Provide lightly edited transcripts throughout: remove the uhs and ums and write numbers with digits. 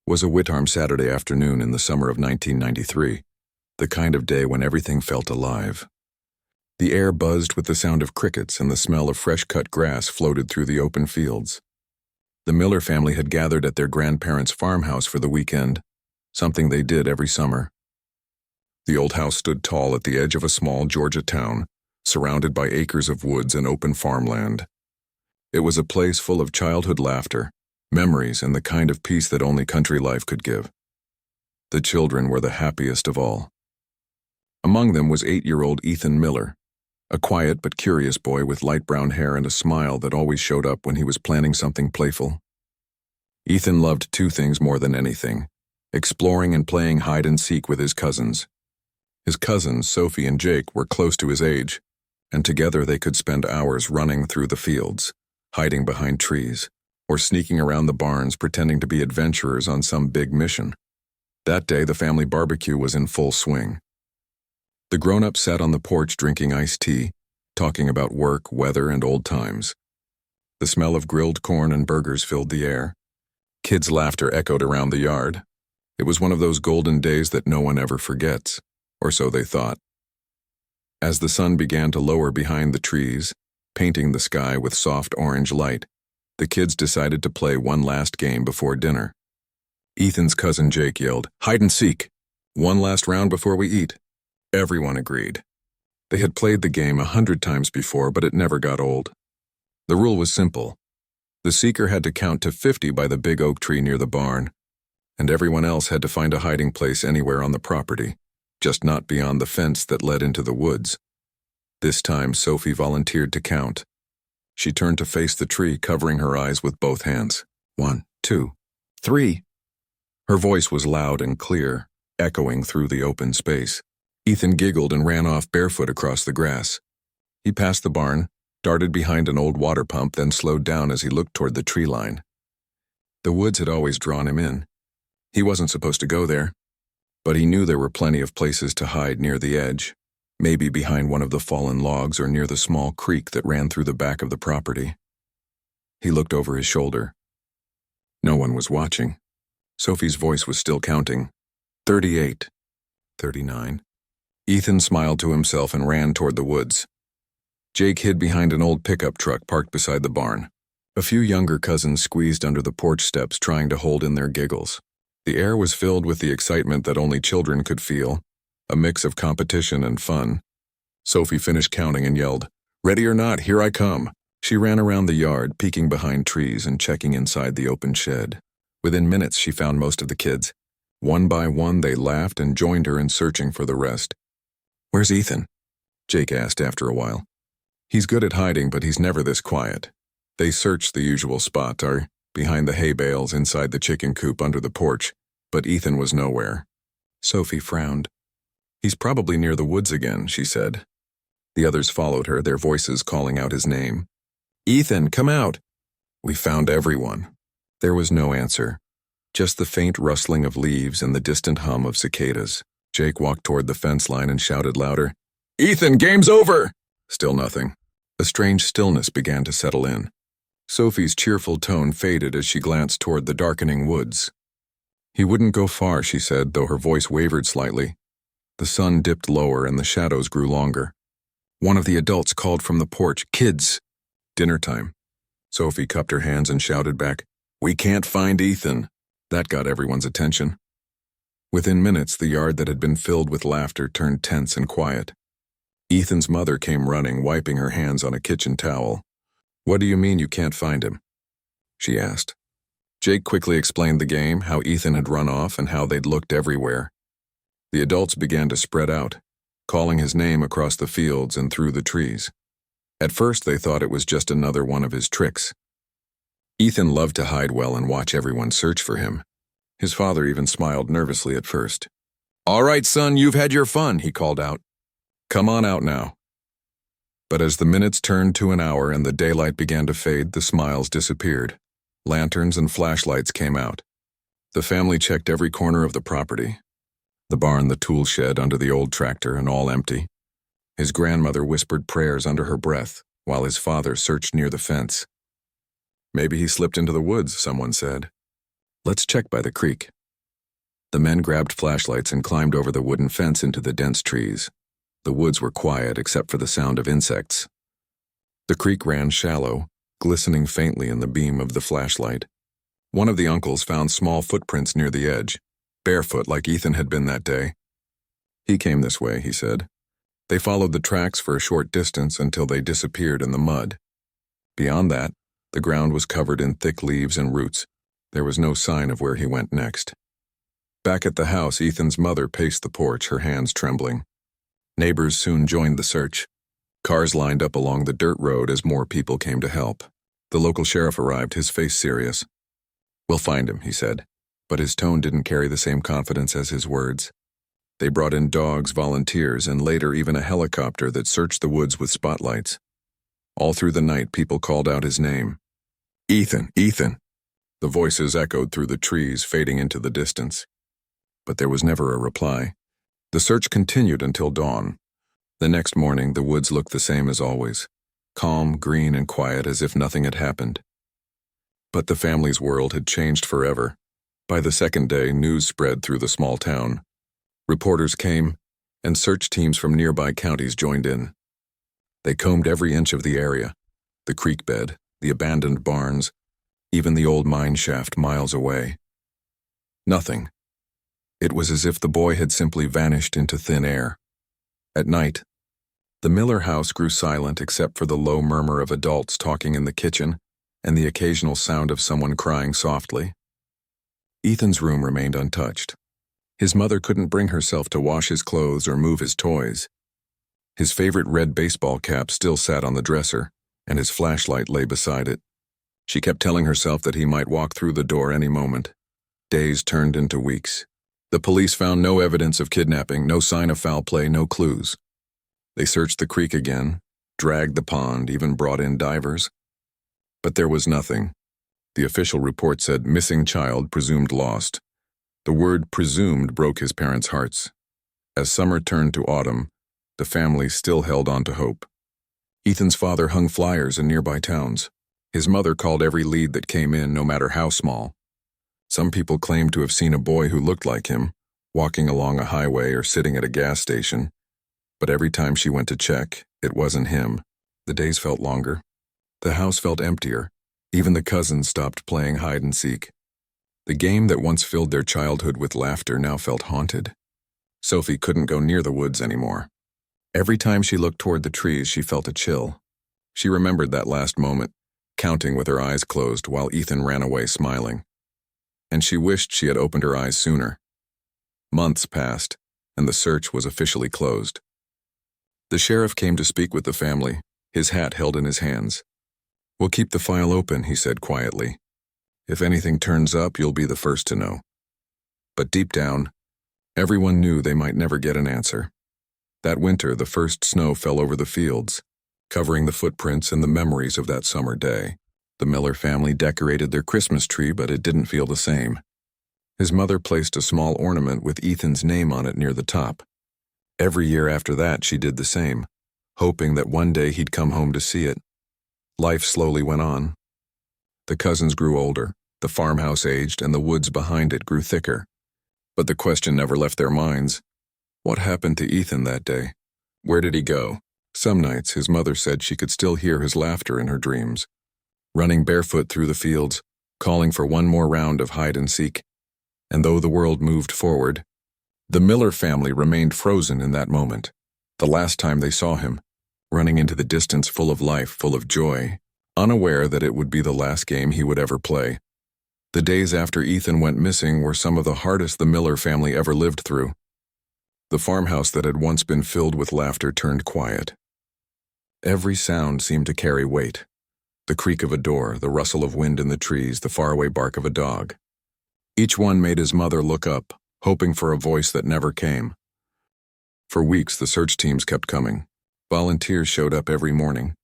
was a Whittarm Saturday afternoon in the summer of 1993, the kind of day when everything felt alive. The air buzzed with the sound of crickets and the smell of fresh-cut grass floated through the open fields. The Miller family had gathered at their grandparents' farmhouse for the weekend, something they did every summer. The old house stood tall at the edge of a small Georgia town, surrounded by acres of woods and open farmland. It was a place full of childhood laughter, memories, and the kind of peace that only country life could give. The children were the happiest of all. Among them was 8-year-old Ethan Miller, a quiet but curious boy with light brown hair and a smile that always showed up when he was planning something playful. Ethan loved two things more than anything: exploring and playing hide-and-seek with his cousins. His cousins, Sophie and Jake, were close to his age, and together they could spend hours running through the fields, hiding behind trees, or sneaking around the barns pretending to be adventurers on some big mission. That day, the family barbecue was in full swing. The grown-ups sat on the porch drinking iced tea, talking about work, weather, and old times. The smell of grilled corn and burgers filled the air. Kids' laughter echoed around the yard. It was one of those golden days that no one ever forgets, or so they thought. As the sun began to lower behind the trees, painting the sky with soft orange light, the kids decided to play one last game before dinner. Ethan's cousin Jake yelled, "Hide and seek! One last round before we eat." Everyone agreed. They had played the game 100 times before, but it never got old. The rule was simple. The seeker had to count to 50 by the big oak tree near the barn, and everyone else had to find a hiding place anywhere on the property, just not beyond the fence that led into the woods. This time, Sophie volunteered to count. She turned to face the tree, covering her eyes with both hands. 1, 2, 3. Her voice was loud and clear, echoing through the open space. Ethan giggled and ran off barefoot across the grass. He passed the barn, darted behind an old water pump, then slowed down as he looked toward the tree line. The woods had always drawn him in. He wasn't supposed to go there, but he knew there were plenty of places to hide near the edge, maybe behind one of the fallen logs or near the small creek that ran through the back of the property. He looked over his shoulder. No one was watching. Sophie's voice was still counting. 38. 39. Ethan smiled to himself and ran toward the woods. Jake hid behind an old pickup truck parked beside the barn. A few younger cousins squeezed under the porch steps, trying to hold in their giggles. The air was filled with the excitement that only children could feel, a mix of competition and fun. Sophie finished counting and yelled, "Ready or not, here I come." She ran around the yard, peeking behind trees and checking inside the open shed. Within minutes, she found most of the kids. One by one, they laughed and joined her in searching for the rest. "Where's Ethan?" Jake asked after a while. "He's good at hiding, but he's never this quiet." They searched the usual spot, behind the hay bales, inside the chicken coop, under the porch, but Ethan was nowhere. Sophie frowned. "He's probably near the woods again," she said. The others followed her, their voices calling out his name. "Ethan, come out!" "We found everyone." There was no answer, just the faint rustling of leaves and the distant hum of cicadas. Jake walked toward the fence line and shouted louder, "Ethan, game's over!" Still nothing. A strange stillness began to settle in. Sophie's cheerful tone faded as she glanced toward the darkening woods. "He wouldn't go far," she said, though her voice wavered slightly. The sun dipped lower and the shadows grew longer. One of the adults called from the porch, "Kids!" "Dinner time." Sophie cupped her hands and shouted back, "We can't find Ethan." That got everyone's attention. Within minutes, the yard that had been filled with laughter turned tense and quiet. Ethan's mother came running, wiping her hands on a kitchen towel. "What do you mean you can't find him?" she asked. Jake quickly explained the game, how Ethan had run off and how they'd looked everywhere. The adults began to spread out, calling his name across the fields and through the trees. At first, they thought it was just another one of his tricks. Ethan loved to hide well and watch everyone search for him. His father even smiled nervously at first. "All right, son, you've had your fun," he called out. "Come on out now." But as the minutes turned to an hour and the daylight began to fade, the smiles disappeared. Lanterns and flashlights came out. The family checked every corner of the property. The barn, the tool shed, under the old tractor, and all empty. His grandmother whispered prayers under her breath, while his father searched near the fence. "Maybe he slipped into the woods," someone said. "Let's check by the creek." The men grabbed flashlights and climbed over the wooden fence into the dense trees. The woods were quiet except for the sound of insects. The creek ran shallow, glistening faintly in the beam of the flashlight. One of the uncles found small footprints near the edge, barefoot like Ethan had been that day. "He came this way," he said. They followed the tracks for a short distance until they disappeared in the mud. Beyond that, the ground was covered in thick leaves and roots. There was no sign of where he went next. Back at the house, Ethan's mother paced the porch, her hands trembling. Neighbors soon joined the search. Cars lined up along the dirt road as more people came to help. The local sheriff arrived, his face serious. "We'll find him," he said, but his tone didn't carry the same confidence as his words. They brought in dogs, volunteers, and later even a helicopter that searched the woods with spotlights. All through the night, people called out his name. "Ethan, Ethan!" The voices echoed through the trees, fading into the distance. But there was never a reply. The search continued until dawn. The next morning, the woods looked the same as always, calm, green, and quiet as if nothing had happened. But the family's world had changed forever. By the second day, news spread through the small town. Reporters came, and search teams from nearby counties joined in. They combed every inch of the area, the creek bed, the abandoned barns, even the old mine shaft miles away. Nothing. It was as if the boy had simply vanished into thin air. At night, the Miller house grew silent except for the low murmur of adults talking in the kitchen and the occasional sound of someone crying softly. Ethan's room remained untouched. His mother couldn't bring herself to wash his clothes or move his toys. His favorite red baseball cap still sat on the dresser, and his flashlight lay beside it. She kept telling herself that he might walk through the door any moment. Days turned into weeks. The police found no evidence of kidnapping, no sign of foul play, no clues. They searched the creek again, dragged the pond, even brought in divers. But there was nothing. The official report said missing child presumed lost. The word presumed broke his parents' hearts. As summer turned to autumn, the family still held on to hope. Ethan's father hung flyers in nearby towns. His mother called every lead that came in, no matter how small. Some people claimed to have seen a boy who looked like him, walking along a highway or sitting at a gas station. But every time she went to check, it wasn't him. The days felt longer. The house felt emptier. Even the cousins stopped playing hide and seek. The game that once filled their childhood with laughter now felt haunted. Sophie couldn't go near the woods anymore. Every time she looked toward the trees, she felt a chill. She remembered that last moment, counting with her eyes closed while Ethan ran away smiling. And she wished she had opened her eyes sooner. Months passed, and the search was officially closed. The sheriff came to speak with the family, his hat held in his hands. "We'll keep the file open," he said quietly. "If anything turns up, you'll be the first to know." But deep down, everyone knew they might never get an answer. That winter, the first snow fell over the fields, covering the footprints and the memories of that summer day. The Miller family decorated their Christmas tree, but it didn't feel the same. His mother placed a small ornament with Ethan's name on it near the top. Every year after that, she did the same, hoping that one day he'd come home to see it. Life slowly went on. The cousins grew older, the farmhouse aged, and the woods behind it grew thicker. But the question never left their minds. What happened to Ethan that day? Where did he go? Some nights, his mother said she could still hear his laughter in her dreams, running barefoot through the fields, calling for one more round of hide and seek. And though the world moved forward, the Miller family remained frozen in that moment, the last time they saw him, running into the distance full of life, full of joy, unaware that it would be the last game he would ever play. The days after Ethan went missing were some of the hardest the Miller family ever lived through. The farmhouse that had once been filled with laughter turned quiet. Every sound seemed to carry weight. The creak of a door, the rustle of wind in the trees, the faraway bark of a dog. Each one made his mother look up, hoping for a voice that never came. For weeks, the search teams kept coming. Volunteers showed up every morning.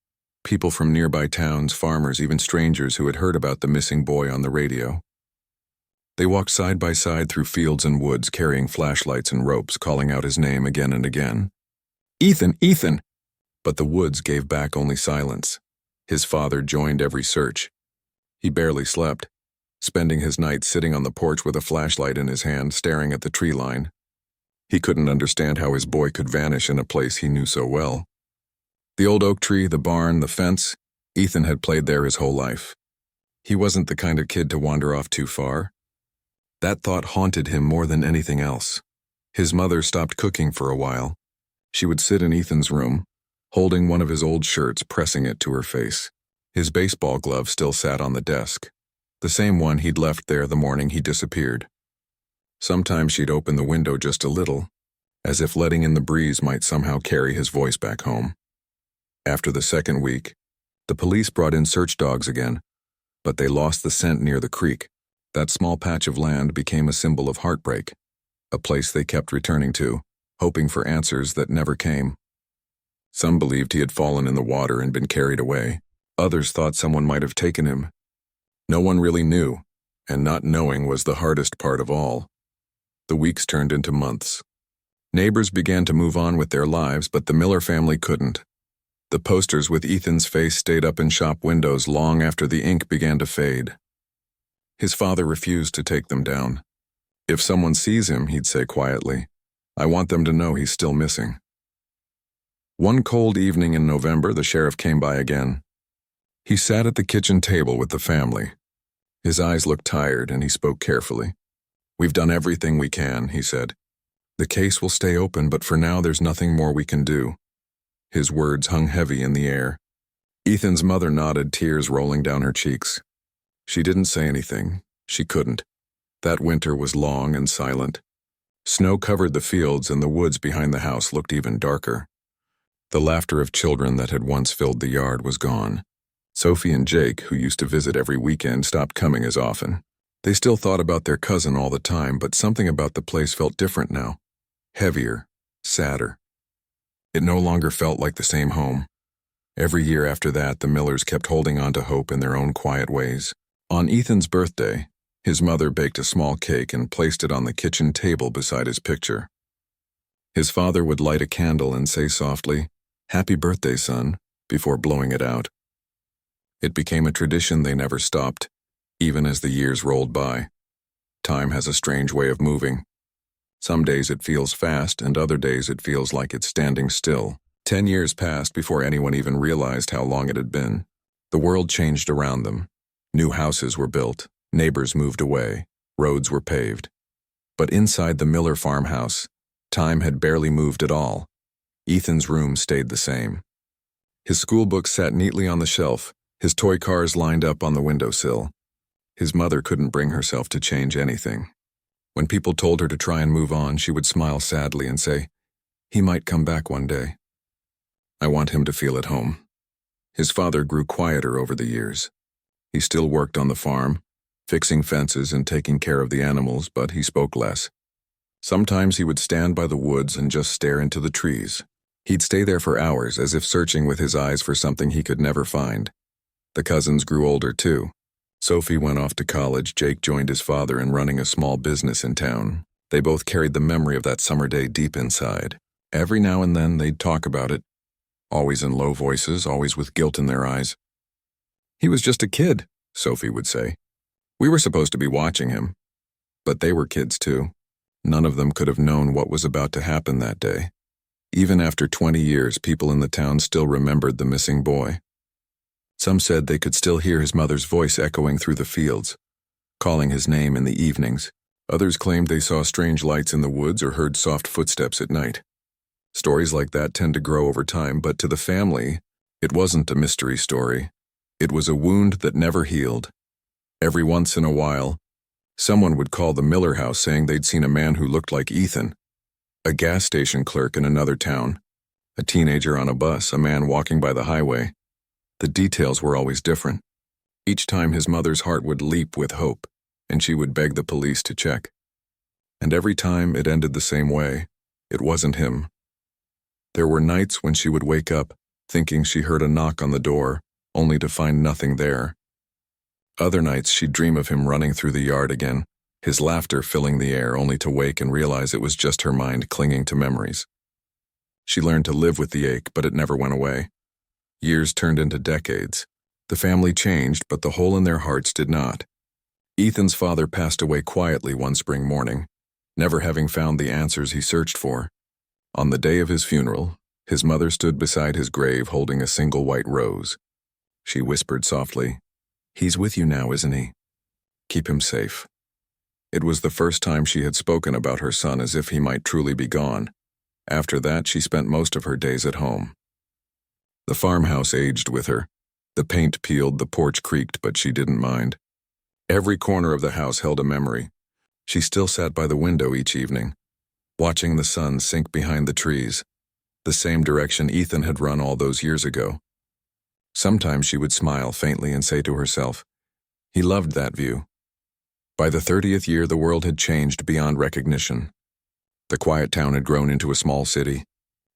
People from nearby towns, farmers, even strangers who had heard about the missing boy on the radio. They walked side by side through fields and woods, carrying flashlights and ropes, calling out his name again and again. "Ethan, Ethan!" But the woods gave back only silence. His father joined every search. He barely slept. spending his nights sitting on the porch with a flashlight in his hand, staring at the tree line. He couldn't understand how his boy could vanish in a place he knew so well. The old oak tree, the barn, the fence, Ethan had played there his whole life. He wasn't the kind of kid to wander off too far. That thought haunted him more than anything else. His mother stopped cooking for a while. She would sit in Ethan's room, holding one of his old shirts, pressing it to her face. His baseball glove still sat on the desk, the same one he'd left there the morning he disappeared. Sometimes she'd open the window just a little, as if letting in the breeze might somehow carry his voice back home. After the second week, the police brought in search dogs again, but they lost the scent near the creek. That small patch of land became a symbol of heartbreak, a place they kept returning to, hoping for answers that never came. Some believed he had fallen in the water and been carried away. Others thought someone might have taken him. No one really knew, and not knowing was the hardest part of all. The weeks turned into months. Neighbors began to move on with their lives, but the Miller family couldn't. The posters with Ethan's face stayed up in shop windows long after the ink began to fade. His father refused to take them down. If someone sees him, he'd say quietly, "I want them to know he's still missing." One cold evening in November, the sheriff came by again. He sat at the kitchen table with the family. His eyes looked tired, and he spoke carefully. "We've done everything we can," he said. "The case will stay open, but for now there's nothing more we can do." His words hung heavy in the air. Ethan's mother nodded, tears rolling down her cheeks. She didn't say anything. She couldn't. That winter was long and silent. Snow covered the fields, and the woods behind the house looked even darker. The laughter of children that had once filled the yard was gone. Sophie and Jake, who used to visit every weekend, stopped coming as often. They still thought about their cousin all the time, but something about the place felt different now. Heavier, sadder. It no longer felt like the same home. Every year after that, the Millers kept holding on to hope in their own quiet ways. On Ethan's birthday, his mother baked a small cake and placed it on the kitchen table beside his picture. His father would light a candle and say softly, "Happy birthday, son," before blowing it out. It became a tradition they never stopped, even as the years rolled by. Time has a strange way of moving. Some days it feels fast, and other days it feels like it's standing still. 10 years passed before anyone even realized how long it had been. The world changed around them. New houses were built, neighbors moved away, roads were paved. But inside the Miller farmhouse, time had barely moved at all. Ethan's room stayed the same. His school books sat neatly on the shelf, his toy cars lined up on the windowsill. His mother couldn't bring herself to change anything. When people told her to try and move on, she would smile sadly and say, "He might come back one day." I want him to feel at home. His father grew quieter over the years. He still worked on the farm, fixing fences and taking care of the animals, but he spoke less. Sometimes he would stand by the woods and just stare into the trees. He'd stay there for hours, as if searching with his eyes for something he could never find. The cousins grew older, too. Sophie went off to college, Jake joined his father in running a small business in town. They both carried the memory of that summer day deep inside. Every now and then they'd talk about it, always in low voices, always with guilt in their eyes. "He was just a kid," Sophie would say. "We were supposed to be watching him." But they were kids, too. None of them could have known what was about to happen that day. Even after 20 years, people in the town still remembered the missing boy. Some said they could still hear his mother's voice echoing through the fields, calling his name in the evenings. Others claimed they saw strange lights in the woods or heard soft footsteps at night. Stories like that tend to grow over time, but to the family, it wasn't a mystery story. It was a wound that never healed. Every once in a while, someone would call the Miller house saying they'd seen a man who looked like Ethan. A gas station clerk in another town, a teenager on a bus, a man walking by the highway. The details were always different. Each time his mother's heart would leap with hope, and she would beg the police to check. And every time it ended the same way. It wasn't him. There were nights when she would wake up, thinking she heard a knock on the door, only to find nothing there. Other nights she'd dream of him running through the yard again, his laughter filling the air, only to wake and realize it was just her mind clinging to memories. She learned to live with the ache, but it never went away. Years turned into decades. The family changed, but the hole in their hearts did not. Ethan's father passed away quietly one spring morning, never having found the answers he searched for. On the day of his funeral, his mother stood beside his grave holding a single white rose. She whispered softly, "He's with you now, isn't he? Keep him safe." It was the first time she had spoken about her son as if he might truly be gone. After that, she spent most of her days at home. The farmhouse aged with her. The paint peeled, the porch creaked, but she didn't mind. Every corner of the house held a memory. She still sat by the window each evening, watching the sun sink behind the trees, the same direction Ethan had run all those years ago. Sometimes she would smile faintly and say to herself, he loved that view. By the 30th year, the world had changed beyond recognition. The quiet town had grown into a small city.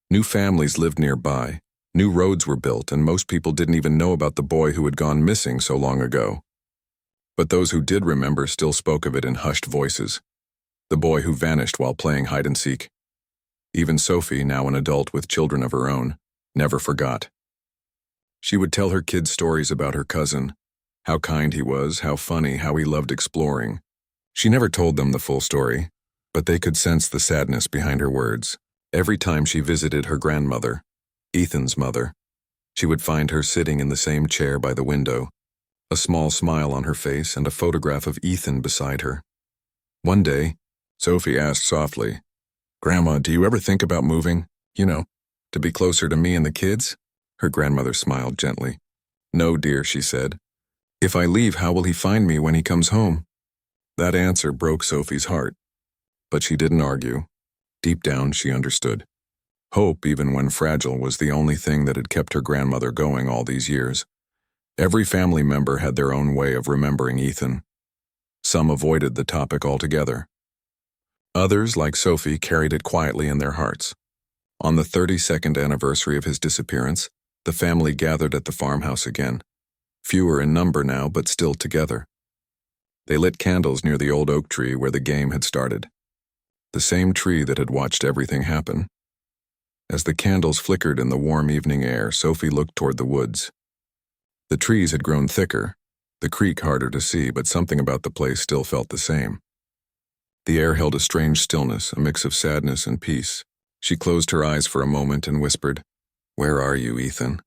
New families lived nearby. New roads were built, and most people didn't even know about the boy who had gone missing so long ago. But those who did remember still spoke of it in hushed voices. The boy who vanished while playing hide-and-seek. Even Sophie, now an adult with children of her own, never forgot. She would tell her kids stories about her cousin, how kind he was, how funny, how he loved exploring. She never told them the full story, but they could sense the sadness behind her words. Every time she visited her grandmother, Ethan's mother, she would find her sitting in the same chair by the window, a small smile on her face and a photograph of Ethan beside her. One day, Sophie asked softly, "Grandma, do you ever think about moving? To be closer to me and the kids?" Her grandmother smiled gently. "No, dear," she said. "If I leave, how will he find me when he comes home?" That answer broke Sophie's heart. But she didn't argue. Deep down, she understood. Hope, even when fragile, was the only thing that had kept her grandmother going all these years. Every family member had their own way of remembering Ethan. Some avoided the topic altogether. Others, like Sophie, carried it quietly in their hearts. On the 32nd anniversary of his disappearance, the family gathered at the farmhouse again. Fewer in number now, but still together. They lit candles near the old oak tree where the game had started. The same tree that had watched everything happen. As the candles flickered in the warm evening air, Sophie looked toward the woods. The trees had grown thicker, the creek harder to see, but something about the place still felt the same. The air held a strange stillness, a mix of sadness and peace. She closed her eyes for a moment and whispered, "Where are you, Ethan?"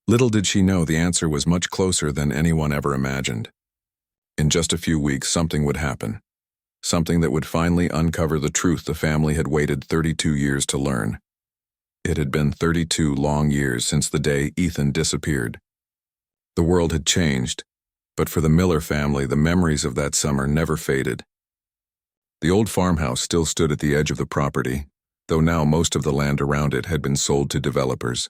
Little did she know the answer was much closer than anyone ever imagined. In just a few weeks, something would happen. Something that would finally uncover the truth the family had waited 32 years to learn. It had been 32 long years since the day Ethan disappeared. The world had changed, but for the Miller family, the memories of that summer never faded. The old farmhouse still stood at the edge of the property, though now most of the land around it had been sold to developers.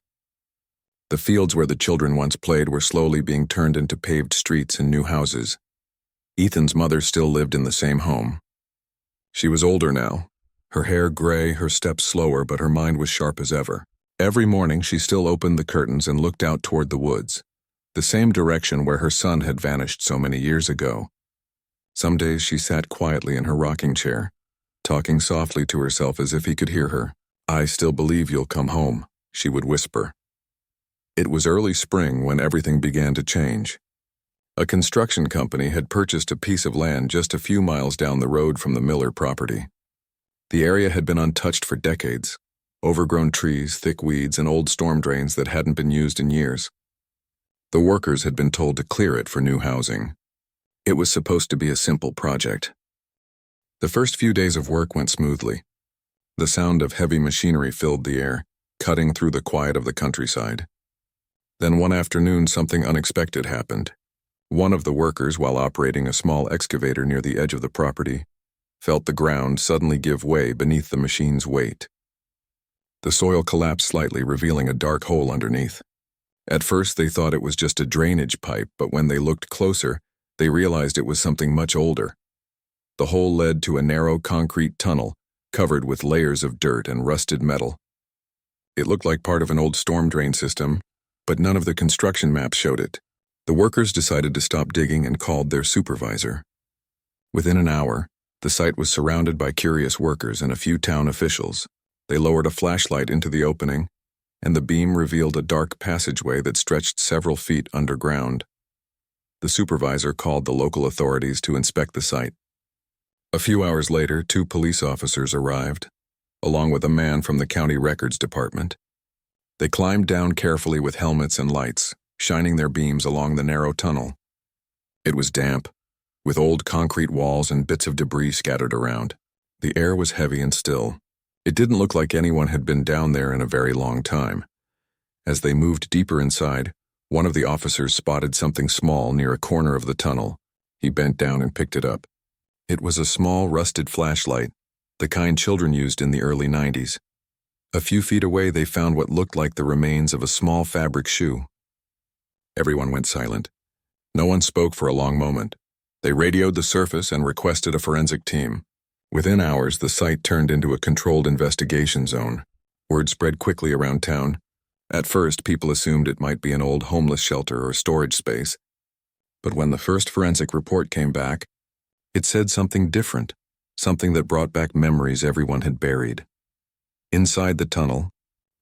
The fields where the children once played were slowly being turned into paved streets and new houses. Ethan's mother still lived in the same home. She was older now, her hair gray, her steps slower, but her mind was sharp as ever. Every morning she still opened the curtains and looked out toward the woods, the same direction where her son had vanished so many years ago. Some days she sat quietly in her rocking chair, talking softly to herself as if he could hear her. "I still believe you'll come home," she would whisper. It was early spring when everything began to change. A construction company had purchased a piece of land just a few miles down the road from the Miller property. The area had been untouched for decades. Overgrown trees, thick weeds, and old storm drains that hadn't been used in years. The workers had been told to clear it for new housing. It was supposed to be a simple project. The first few days of work went smoothly. The sound of heavy machinery filled the air, cutting through the quiet of the countryside. Then one afternoon, something unexpected happened. One of the workers, while operating a small excavator near the edge of the property, felt the ground suddenly give way beneath the machine's weight. The soil collapsed slightly, revealing a dark hole underneath. At first, they thought it was just a drainage pipe, but when they looked closer, they realized it was something much older. The hole led to a narrow concrete tunnel, covered with layers of dirt and rusted metal. It looked like part of an old storm drain system, but none of the construction maps showed it. The workers decided to stop digging and called their supervisor. Within an hour, the site was surrounded by curious workers and a few town officials. They lowered a flashlight into the opening, and the beam revealed a dark passageway that stretched several feet underground. The supervisor called the local authorities to inspect the site. A few hours later, 2 police officers arrived, along with a man from the county records department. They climbed down carefully with helmets and lights, shining their beams along the narrow tunnel. It was damp, with old concrete walls and bits of debris scattered around. The air was heavy and still. It didn't look like anyone had been down there in a very long time. As they moved deeper inside, one of the officers spotted something small near a corner of the tunnel. He bent down and picked it up. It was a small, rusted flashlight, the kind children used in the early 90s. A few feet away, they found what looked like the remains of a small fabric shoe. Everyone went silent. No one spoke for a long moment. They radioed the surface and requested a forensic team. Within hours, the site turned into a controlled investigation zone. Word spread quickly around town. At first, people assumed it might be an old homeless shelter or storage space. But when the first forensic report came back, it said something different, something that brought back memories everyone had buried. Inside the tunnel,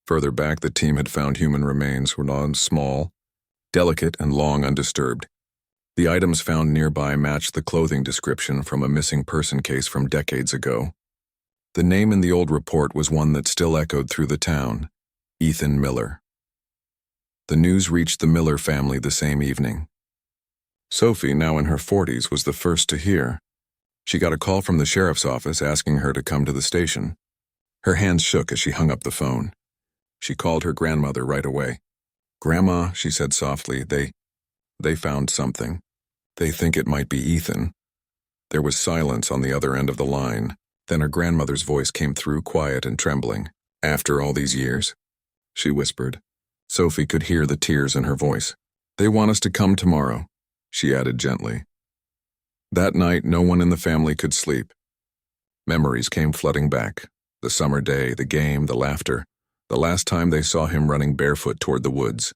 further back, the team had found human remains were small, delicate, and long undisturbed. The items found nearby matched the clothing description from a missing person case from decades ago. The name in the old report was one that still echoed through the town: Ethan Miller. The news reached the Miller family the same evening. Sophie, now in her 40s, was the first to hear. She got a call from the sheriff's office asking her to come to the station. Her hands shook as she hung up the phone. She called her grandmother right away. "Grandma," she said softly, they found something. They think it might be Ethan." There was silence on the other end of the line. Then her grandmother's voice came through, quiet and trembling. "After all these years?" she whispered. Sophie could hear the tears in her voice. "They want us to come tomorrow," she added gently. That night, no one in the family could sleep. Memories came flooding back. The summer day, the game, the laughter. The last time they saw him running barefoot toward the woods.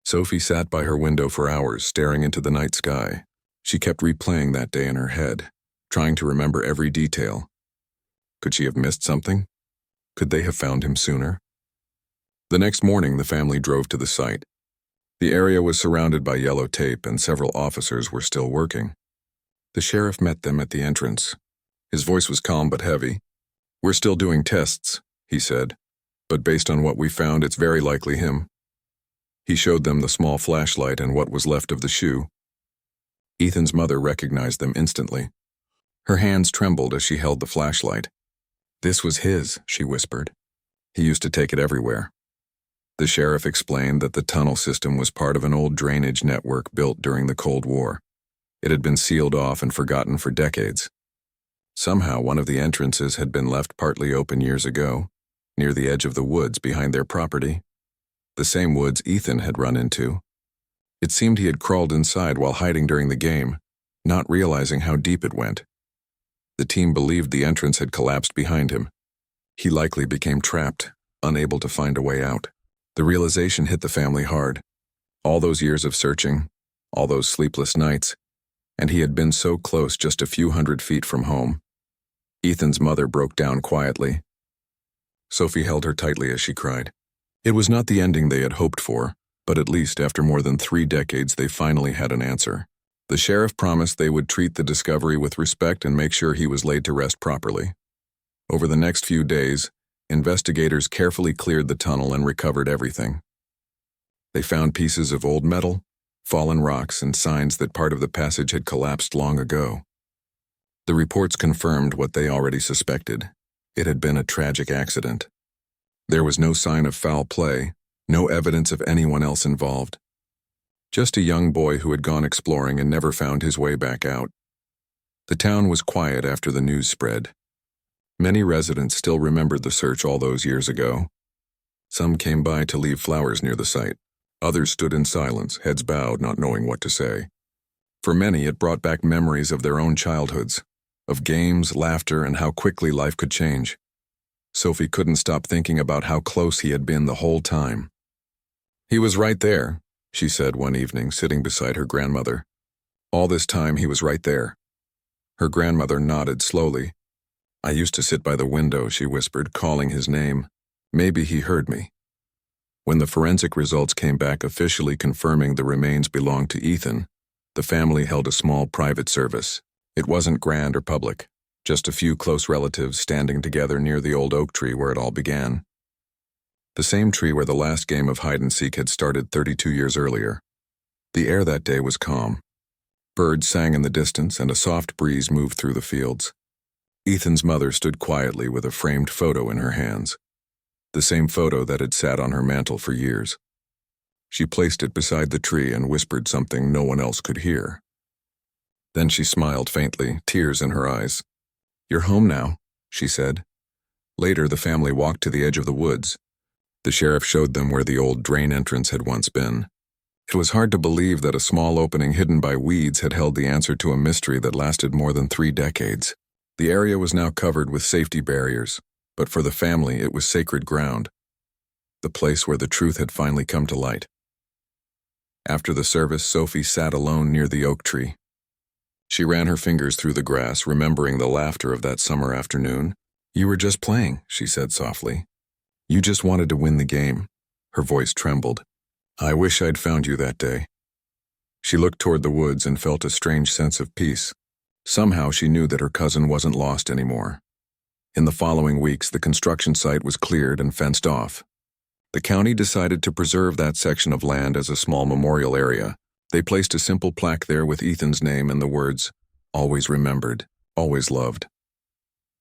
Sophie sat by her window for hours, staring into the night sky. She kept replaying that day in her head, trying to remember every detail. Could she have missed something? Could they have found him sooner? The next morning, the family drove to the site. The area was surrounded by yellow tape, and several officers were still working. The sheriff met them at the entrance. His voice was calm but heavy. "We're still doing tests," he said, "but based on what we found, it's very likely him." He showed them the small flashlight and what was left of the shoe. Ethan's mother recognized them instantly. Her hands trembled as she held the flashlight. "This was his," she whispered. "He used to take it everywhere." The sheriff explained that the tunnel system was part of an old drainage network built during the Cold War. It had been sealed off and forgotten for decades. Somehow, one of the entrances had been left partly open years ago, near the edge of the woods behind their property. The same woods Ethan had run into. It seemed he had crawled inside while hiding during the game, not realizing how deep it went. The team believed the entrance had collapsed behind him. He likely became trapped, unable to find a way out. The realization hit the family hard. All those years of searching, all those sleepless nights, and he had been so close, just a few hundred feet from home. Ethan's mother broke down quietly. Sophie held her tightly as she cried. It was not the ending they had hoped for, but at least after more than 3 decades they finally had an answer. The sheriff promised they would treat the discovery with respect and make sure he was laid to rest properly. Over the next few days, investigators carefully cleared the tunnel and recovered everything. They found pieces of old metal, fallen rocks, and signs that part of the passage had collapsed long ago. The reports confirmed what they already suspected. It had been a tragic accident. There was no sign of foul play, no evidence of anyone else involved. Just a young boy who had gone exploring and never found his way back out. The town was quiet after the news spread. Many residents still remembered the search all those years ago. Some came by to leave flowers near the site. Others stood in silence, heads bowed, not knowing what to say. For many, it brought back memories of their own childhoods, of games, laughter, and how quickly life could change. Sophie couldn't stop thinking about how close he had been the whole time. "He was right there," she said one evening, sitting beside her grandmother. "All this time he was right there." Her grandmother nodded slowly. "I used to sit by the window," she whispered, calling his name. "Maybe he heard me." When the forensic results came back officially confirming the remains belonged to Ethan, The family held a small private service. It wasn't grand or public, just a few close relatives standing together near the old oak tree where it all began. The same tree where the last game of hide-and-seek had started 32 years earlier. The air that day was calm. Birds sang in the distance and a soft breeze moved through the fields. Ethan's mother stood quietly with a framed photo in her hands, the same photo that had sat on her mantel for years. She placed it beside the tree and whispered something no one else could hear. Then she smiled faintly, tears in her eyes. "You're home now," she said. Later, the family walked to the edge of the woods. The sheriff showed them where the old drain entrance had once been. It was hard to believe that a small opening hidden by weeds had held the answer to a mystery that lasted more than 3 decades. The area was now covered with safety barriers, but for the family it was sacred ground, the place where the truth had finally come to light. After the service, Sophie sat alone near the oak tree. She ran her fingers through the grass, remembering the laughter of that summer afternoon. "You were just playing," she said softly. "You just wanted to win the game." Her voice trembled. "I wish I'd found you that day." She looked toward the woods and felt a strange sense of peace. Somehow she knew that her cousin wasn't lost anymore. In the following weeks, the construction site was cleared and fenced off. The county decided to preserve that section of land as a small memorial area. They placed a simple plaque there with Ethan's name and the words, "Always remembered, always loved."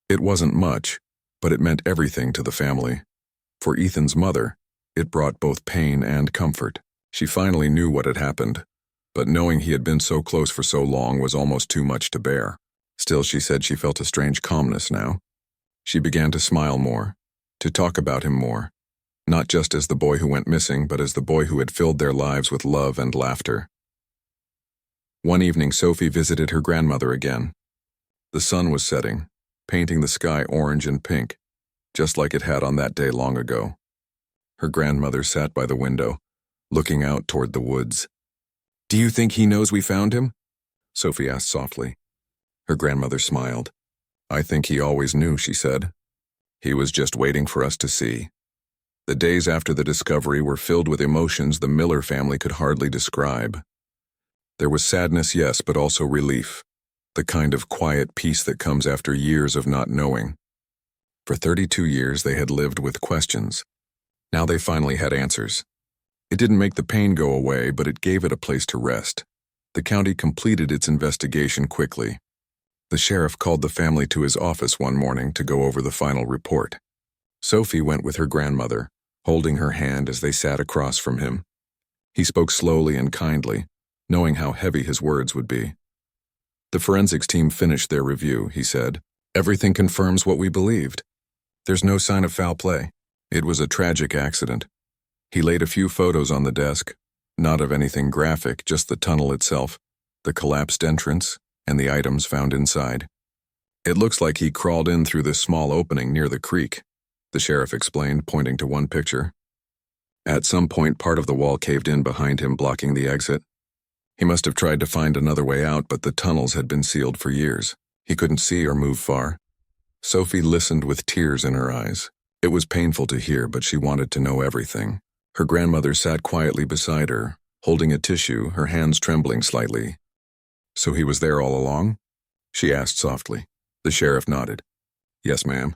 It wasn't much, but it meant everything to the family. For Ethan's mother, it brought both pain and comfort. She finally knew what had happened, but knowing he had been so close for so long was almost too much to bear. Still, she said she felt a strange calmness now. She began to smile more, to talk about him more, not just as the boy who went missing, but as the boy who had filled their lives with love and laughter. One evening, Sophie visited her grandmother again. The sun was setting, painting the sky orange and pink, just like it had on that day long ago. Her grandmother sat by the window, looking out toward the woods. "Do you think he knows we found him?" Sophie asked softly. Her grandmother smiled. "I think he always knew," she said. "He was just waiting for us to see." The days after the discovery were filled with emotions the Miller family could hardly describe. There was sadness, yes, but also relief, the kind of quiet peace that comes after years of not knowing. For 32 years they had lived with questions. Now they finally had answers. It didn't make the pain go away, but it gave it a place to rest. The county completed its investigation quickly. The sheriff called the family to his office one morning to go over the final report. Sophie went with her grandmother, holding her hand as they sat across from him. He spoke slowly and kindly, knowing how heavy his words would be. "The forensics team finished their review," he said. "Everything confirms what we believed. There's no sign of foul play. It was a tragic accident." He laid a few photos on the desk, not of anything graphic, just the tunnel itself, the collapsed entrance, and the items found inside. "It looks like he crawled in through this small opening near the creek," the sheriff explained, pointing to one picture. "At some point, part of the wall caved in behind him, blocking the exit. He must have tried to find another way out, but the tunnels had been sealed for years. He couldn't see or move far." Sophie listened with tears in her eyes. It was painful to hear, but she wanted to know everything. Her grandmother sat quietly beside her, holding a tissue, her hands trembling slightly. "So he was there all along?" she asked softly. The sheriff nodded. "Yes, ma'am.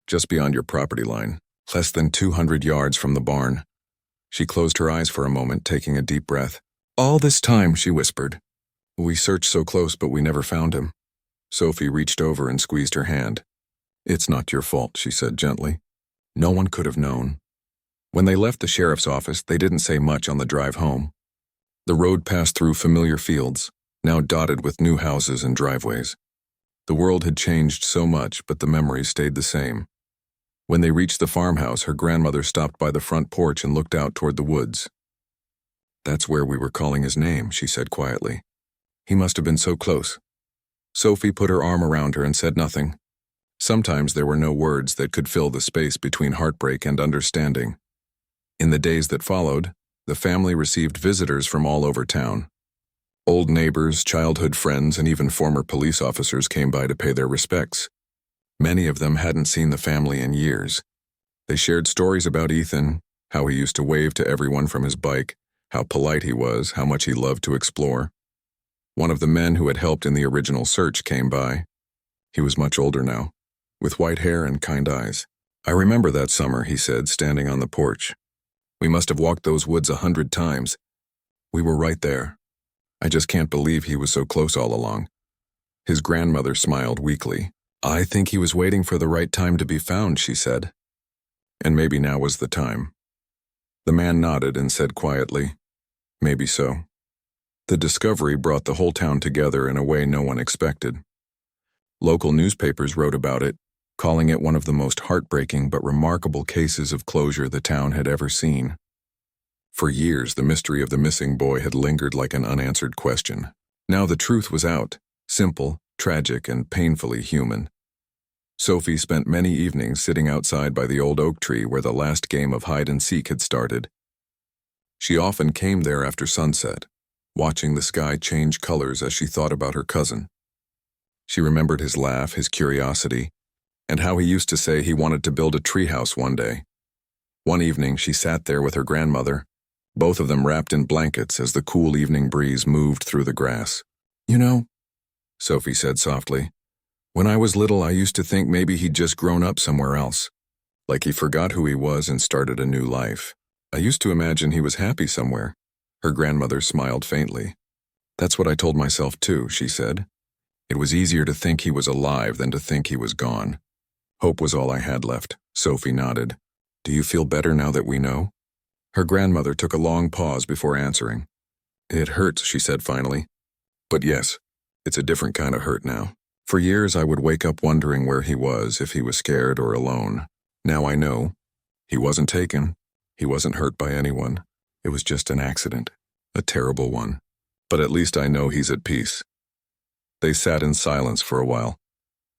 Just beyond your property line, less than 200 yards from the barn." She closed her eyes for a moment, taking a deep breath. "All this time," she whispered. "We searched so close, but we never found him." Sophie reached over and squeezed her hand. "It's not your fault," she said gently. "No one could have known." When they left the sheriff's office, they didn't say much on the drive home. The road passed through familiar fields, now dotted with new houses and driveways. The world had changed so much, but the memories stayed the same. When they reached the farmhouse, her grandmother stopped by the front porch and looked out toward the woods. "That's where we were calling his name," she said quietly. "He must have been so close." Sophie put her arm around her and said nothing. Sometimes there were no words that could fill the space between heartbreak and understanding. In the days that followed, the family received visitors from all over town. Old neighbors, childhood friends, and even former police officers came by to pay their respects. Many of them hadn't seen the family in years. They shared stories about Ethan, how he used to wave to everyone from his bike, how polite he was, how much he loved to explore. One of the men who had helped in the original search came by. He was much older now, with white hair and kind eyes. "I remember that summer," he said, standing on the porch. "We must have walked those woods 100 times. We were right there. I just can't believe he was so close all along." His grandmother smiled weakly. "I think he was waiting for the right time to be found," she said. "And maybe now was the time." The man nodded and said quietly, "Maybe so." The discovery brought the whole town together in a way no one expected. Local newspapers wrote about it, calling it one of the most heartbreaking but remarkable cases of closure the town had ever seen. For years, the mystery of the missing boy had lingered like an unanswered question. Now the truth was out, simple, tragic, and painfully human. Sophie spent many evenings sitting outside by the old oak tree where the last game of hide-and-seek had started. She often came there after sunset, watching the sky change colors as she thought about her cousin. She remembered his laugh, his curiosity, and how he used to say he wanted to build a treehouse one day. One evening, she sat there with her grandmother, both of them wrapped in blankets as the cool evening breeze moved through the grass. "You know," Sophie said softly, "when I was little, I used to think maybe he'd just grown up somewhere else, like he forgot who he was and started a new life. I used to imagine he was happy somewhere." Her grandmother smiled faintly. "That's what I told myself too," she said. "It was easier to think he was alive than to think he was gone. Hope was all I had left." Sophie nodded. "Do you feel better now that we know?" Her grandmother took a long pause before answering. "It hurts," she said finally. "But yes, it's a different kind of hurt now. For years I would wake up wondering where he was, if he was scared or alone. Now I know. He wasn't taken. He wasn't hurt by anyone. It was just an accident, a terrible one. But at least I know he's at peace." They sat in silence for a while,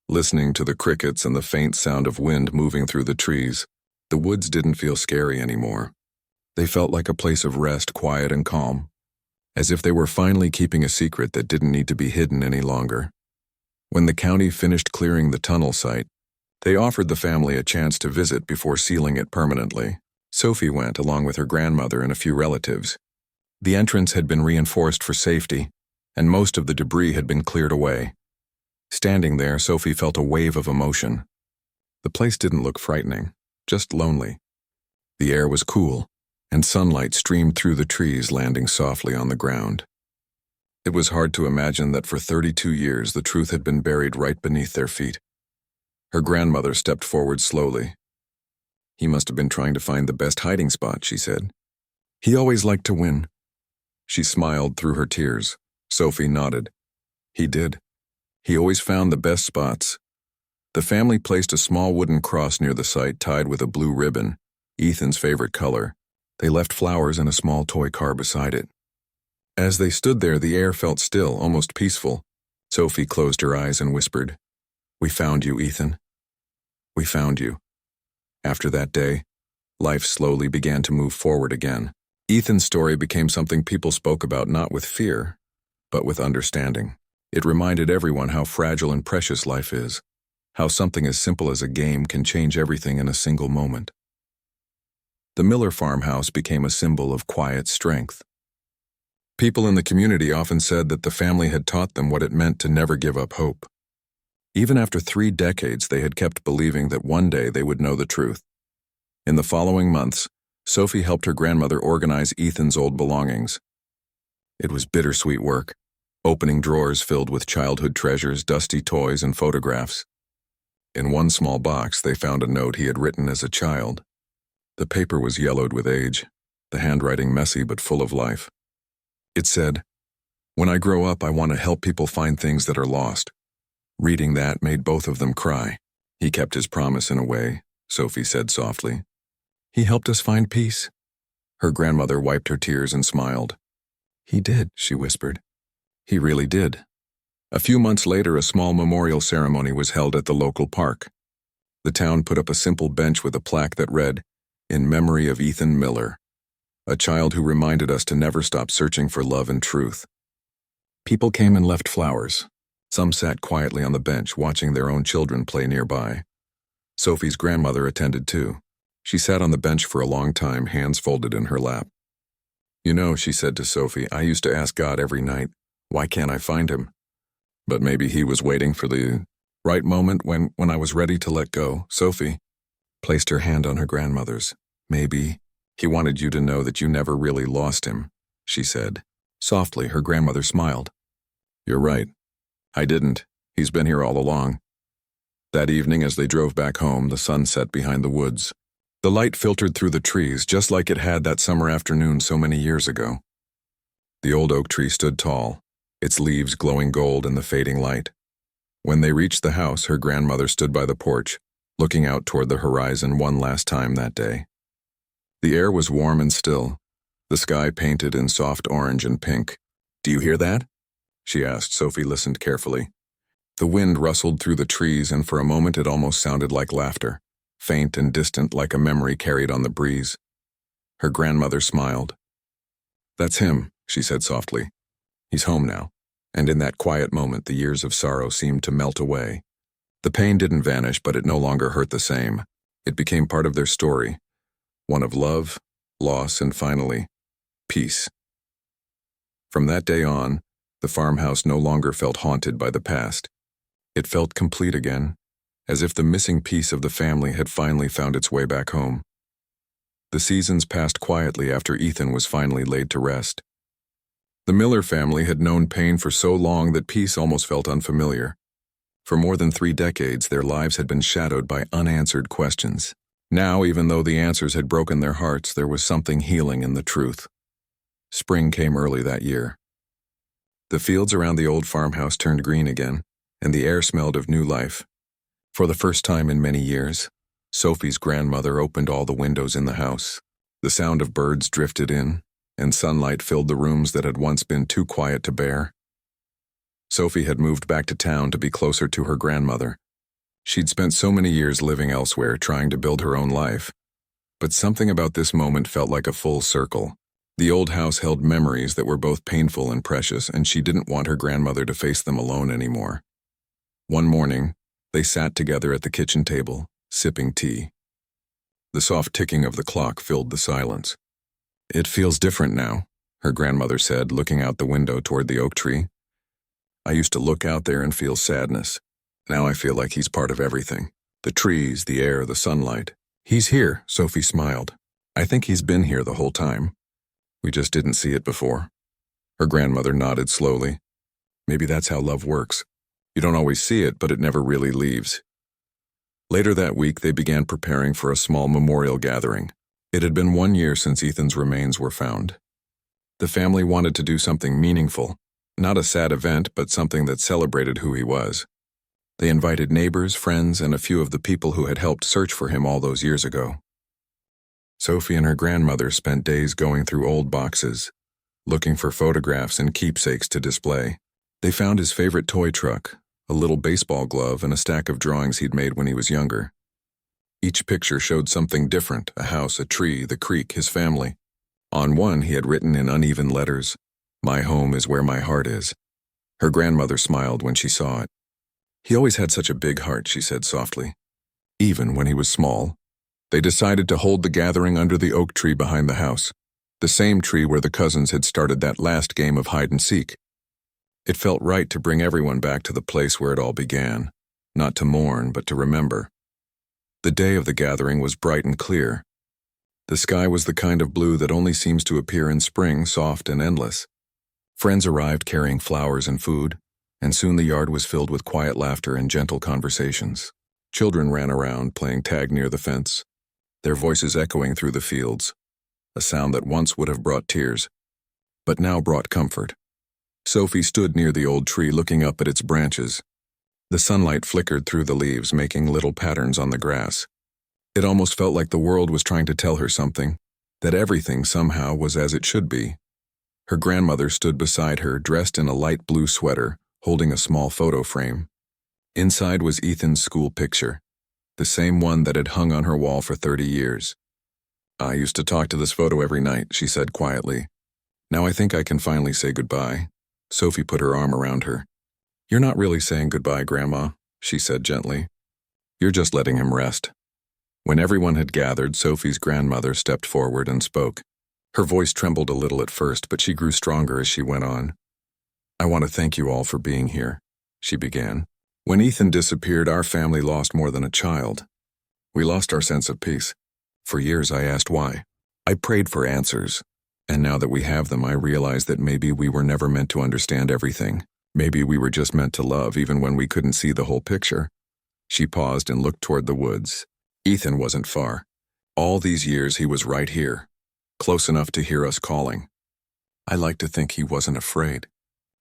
listening to the crickets and the faint sound of wind moving through the trees. The woods didn't feel scary anymore. They felt like a place of rest, quiet and calm, as if they were finally keeping a secret that didn't need to be hidden any longer. When the county finished clearing the tunnel site, they offered the family a chance to visit before sealing it permanently. Sophie went along with her grandmother and a few relatives. The entrance had been reinforced for safety, and most of the debris had been cleared away. Standing there, Sophie felt a wave of emotion. The place didn't look frightening, just lonely. The air was cool, and sunlight streamed through the trees, landing softly on the ground. It was hard to imagine that for 32 years the truth had been buried right beneath their feet. Her grandmother stepped forward slowly. "He must have been trying to find the best hiding spot," she said. "He always liked to win." She smiled through her tears. Sophie nodded. "He did. He always found the best spots." The family placed a small wooden cross near the site tied with a blue ribbon, Ethan's favorite color. They left flowers in a small toy car beside it. As they stood there, the air felt still, almost peaceful. Sophie closed her eyes and whispered, "We found you, Ethan. We found you." After that day, life slowly began to move forward again. Ethan's story became something people spoke about not with fear, but with understanding. It reminded everyone how fragile and precious life is, how something as simple as a game can change everything in a single moment. The Miller farmhouse became a symbol of quiet strength. People in the community often said that the family had taught them what it meant to never give up hope. Even after 3 decades, they had kept believing that one day they would know the truth. In the following months, Sophie helped her grandmother organize Ethan's old belongings. It was bittersweet work, opening drawers filled with childhood treasures, dusty toys, and photographs. In one small box, they found a note he had written as a child. The paper was yellowed with age, the handwriting messy but full of life. It said, "When I grow up, I want to help people find things that are lost." Reading that made both of them cry. "He kept his promise in a way," Sophie said softly. "He helped us find peace." Her grandmother wiped her tears and smiled. "He did," she whispered. "He really did." A few months later, a small memorial ceremony was held at the local park. The town put up a simple bench with a plaque that read, "In memory of Ethan Miller, a child who reminded us to never stop searching for love and truth." People came and left flowers. Some sat quietly on the bench, watching their own children play nearby. Sophie's grandmother attended too. She sat on the bench for a long time, hands folded in her lap. "You know," she said to Sophie, "I used to ask God every night, Why can't I find him? But maybe he was waiting for the right moment when I was ready to let go. Sophie placed her hand on her grandmother's. Maybe he wanted you to know that you never really lost him, she said. Softly, her grandmother smiled. You're right. I didn't. He's been here all along. That evening, as they drove back home, the sun set behind the woods. The light filtered through the trees, just like it had that summer afternoon so many years ago. The old oak tree stood tall, its leaves glowing gold in the fading light. When they reached the house, her grandmother stood by the porch, looking out toward the horizon one last time that day. The air was warm and still, the sky painted in soft orange and pink. Do you hear that? She asked. Sophie listened carefully. The wind rustled through the trees, and for a moment it almost sounded like laughter, faint and distant like a memory carried on the breeze. Her grandmother smiled. That's him, she said softly. He's home now. And in that quiet moment, the years of sorrow seemed to melt away. The pain didn't vanish, but it no longer hurt the same. It became part of their story, one of love, loss, and finally, peace. From that day on, the farmhouse no longer felt haunted by the past. It felt complete again, as if the missing piece of the family had finally found its way back home. The seasons passed quietly after Ethan was finally laid to rest. The Miller family had known pain for so long that peace almost felt unfamiliar. For more than 3 decades, their lives had been shadowed by unanswered questions. Now, even though the answers had broken their hearts, there was something healing in the truth. Spring came early that year. The fields around the old farmhouse turned green again, and the air smelled of new life. For the first time in many years, Sophie's grandmother opened all the windows in the house. The sound of birds drifted in, and sunlight filled the rooms that had once been too quiet to bear. Sophie had moved back to town to be closer to her grandmother. She'd spent so many years living elsewhere, trying to build her own life. But something about this moment felt like a full circle. The old house held memories that were both painful and precious, and she didn't want her grandmother to face them alone anymore. One morning, they sat together at the kitchen table, sipping tea. The soft ticking of the clock filled the silence. It feels different now, her grandmother said, looking out the window toward the oak tree. I used to look out there and feel sadness. Now I feel like he's part of everything. The trees, the air, the sunlight. He's here, Sophie smiled. I think he's been here the whole time. We just didn't see it before. Her grandmother nodded slowly. Maybe that's how love works. You don't always see it, but it never really leaves. Later that week, they began preparing for a small memorial gathering. It had been 1 year since Ethan's remains were found. The family wanted to do something meaningful, not a sad event, but something that celebrated who he was. They invited neighbors, friends, and a few of the people who had helped search for him all those years ago. Sophie and her grandmother spent days going through old boxes, looking for photographs and keepsakes to display. They found his favorite toy truck, a little baseball glove, and a stack of drawings he'd made when he was younger. Each picture showed something different: a house, a tree, the creek, his family. On one, he had written in uneven letters, "My home is where my heart is." Her grandmother smiled when she saw it. He always had such a big heart, she said softly, even when he was small. They decided to hold the gathering under the oak tree behind the house, the same tree where the cousins had started that last game of hide-and-seek. It felt right to bring everyone back to the place where it all began, not to mourn, but to remember. The day of the gathering was bright and clear. The sky was the kind of blue that only seems to appear in spring, soft and endless. Friends arrived carrying flowers and food, and soon the yard was filled with quiet laughter and gentle conversations. Children ran around, playing tag near the fence, their voices echoing through the fields, a sound that once would have brought tears, but now brought comfort. Sophie stood near the old tree, looking up at its branches. The sunlight flickered through the leaves, making little patterns on the grass. It almost felt like the world was trying to tell her something, that everything somehow was as it should be. Her grandmother stood beside her, dressed in a light blue sweater, holding a small photo frame. Inside was Ethan's school picture, the same one that had hung on her wall for 30 years. I used to talk to this photo every night, she said quietly. Now I think I can finally say goodbye. Sophie put her arm around her. You're not really saying goodbye, Grandma, she said gently. You're just letting him rest. When everyone had gathered, Sophie's grandmother stepped forward and spoke. Her voice trembled a little at first, but she grew stronger as she went on. "I want to thank you all for being here," she began. "When Ethan disappeared, our family lost more than a child. We lost our sense of peace. For years I asked why. I prayed for answers. And now that we have them, I realize that maybe we were never meant to understand everything. Maybe we were just meant to love even when we couldn't see the whole picture." She paused and looked toward the woods. Ethan wasn't far. All these years he was right here, close enough to hear us calling. I like to think he wasn't afraid.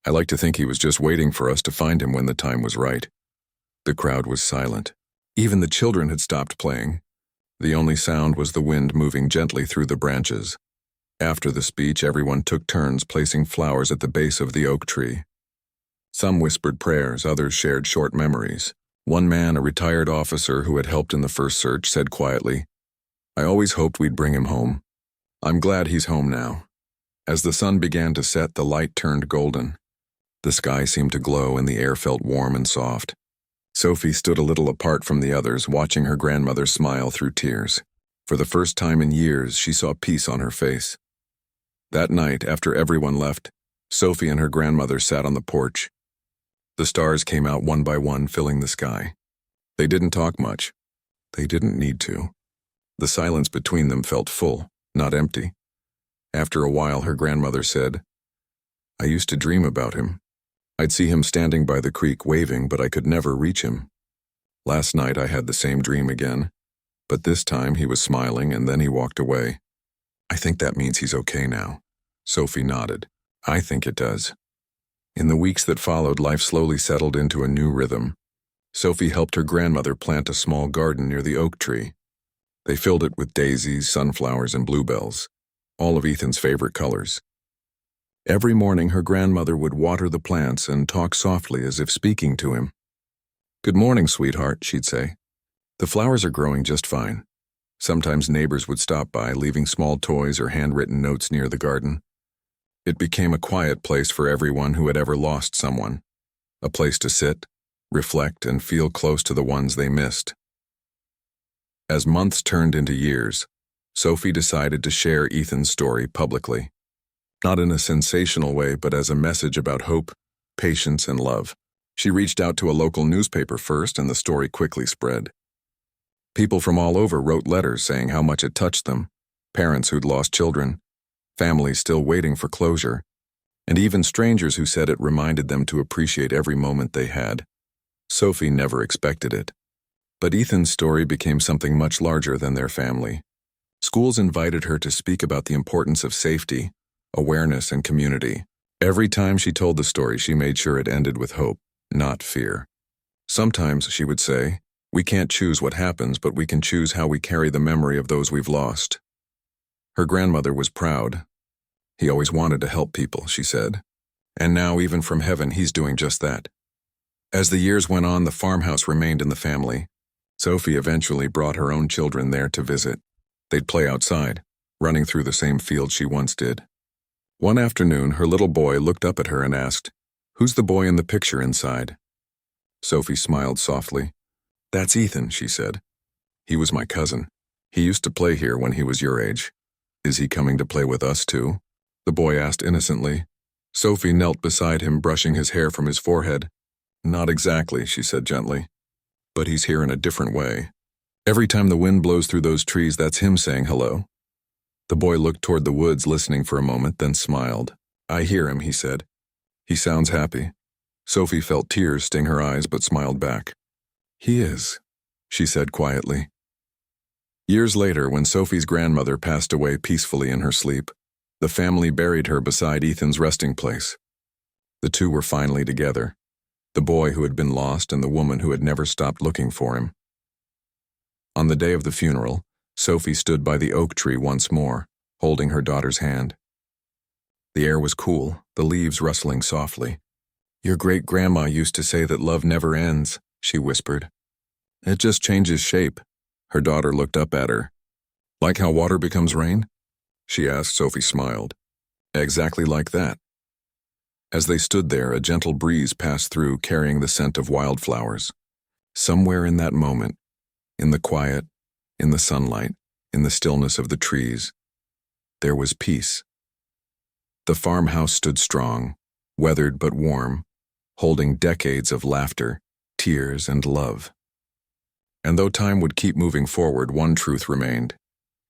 I like to think he was just waiting for us to find him when the time was right. The crowd was silent. Even the children had stopped playing. The only sound was the wind moving gently through the branches. After the speech, everyone took turns placing flowers at the base of the oak tree. Some whispered prayers, others shared short memories. One man, a retired officer who had helped in the first search, said quietly, "I always hoped we'd bring him home. I'm glad he's home now." As the sun began to set, the light turned golden. The sky seemed to glow and the air felt warm and soft. Sophie stood a little apart from the others, watching her grandmother smile through tears. For the first time in years, she saw peace on her face. That night, after everyone left, Sophie and her grandmother sat on the porch. The stars came out one by one, filling the sky. They didn't talk much. They didn't need to. The silence between them felt full, not empty. After a while, her grandmother said, "I used to dream about him. I'd see him standing by the creek waving, but I could never reach him. Last night I had the same dream again, but this time he was smiling and then he walked away. I think that means he's okay now." Sophie nodded. "I think it does." In the weeks that followed, life slowly settled into a new rhythm. Sophie helped her grandmother plant a small garden near the oak tree. They filled it with daisies, sunflowers, and bluebells, all of Ethan's favorite colors. Every morning, her grandmother would water the plants and talk softly as if speaking to him. "Good morning, sweetheart," she'd say. "The flowers are growing just fine." Sometimes neighbors would stop by, leaving small toys or handwritten notes near the garden. It became a quiet place for everyone who had ever lost someone, a place to sit, reflect, and feel close to the ones they missed. As months turned into years, Sophie decided to share Ethan's story publicly. Not in a sensational way, but as a message about hope, patience, and love. She reached out to a local newspaper first, and the story quickly spread. People from all over wrote letters saying how much it touched them, parents who'd lost children, families still waiting for closure, and even strangers who said it reminded them to appreciate every moment they had. Sophie never expected it. But Ethan's story became something much larger than their family. Schools invited her to speak about the importance of safety, awareness, and community. Every time she told the story, she made sure it ended with hope, not fear. Sometimes she would say, "We can't choose what happens, but we can choose how we carry the memory of those we've lost." Her grandmother was proud. "He always wanted to help people," she said. "And now, even from heaven, he's doing just that." As the years went on, the farmhouse remained in the family. Sophie eventually brought her own children there to visit. They'd play outside, running through the same field she once did. One afternoon, her little boy looked up at her and asked, "Who's the boy in the picture inside?" Sophie smiled softly. "That's Ethan," she said. "He was my cousin. He used to play here when he was your age. Is he coming to play with us too?" The boy asked innocently. Sophie knelt beside him, brushing his hair from his forehead. "Not exactly," she said gently. "But he's here in a different way. Every time the wind blows through those trees, that's him saying hello." The boy looked toward the woods, listening for a moment, then smiled. "I hear him," he said. "He sounds happy." Sophie felt tears sting her eyes, but smiled back. "He is," she said quietly. Years later, when Sophie's grandmother passed away peacefully in her sleep, the family buried her beside Ethan's resting place. The two were finally together, the boy who had been lost and the woman who had never stopped looking for him. On the day of the funeral, Sophie stood by the oak tree once more, holding her daughter's hand. The air was cool, the leaves rustling softly. "Your great-grandma used to say that love never ends," she whispered. "It just changes shape." Her daughter looked up at her. "Like how water becomes rain?" she asked. Sophie smiled. "Exactly like that." As they stood there, a gentle breeze passed through, carrying the scent of wildflowers. Somewhere in that moment, in the quiet, in the sunlight, in the stillness of the trees, there was peace. The farmhouse stood strong, weathered but warm, holding decades of laughter, tears, and love. And though time would keep moving forward, one truth remained.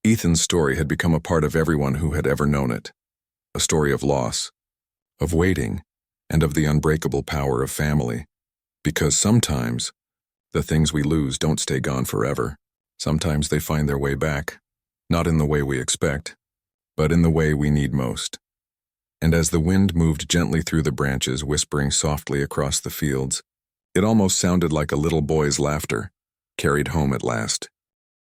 Ethan's story had become a part of everyone who had ever known it. A story of loss, of waiting, and of the unbreakable power of family. Because sometimes, the things we lose don't stay gone forever. Sometimes they find their way back, not in the way we expect, but in the way we need most. And as the wind moved gently through the branches, whispering softly across the fields, it almost sounded like a little boy's laughter, carried home at last.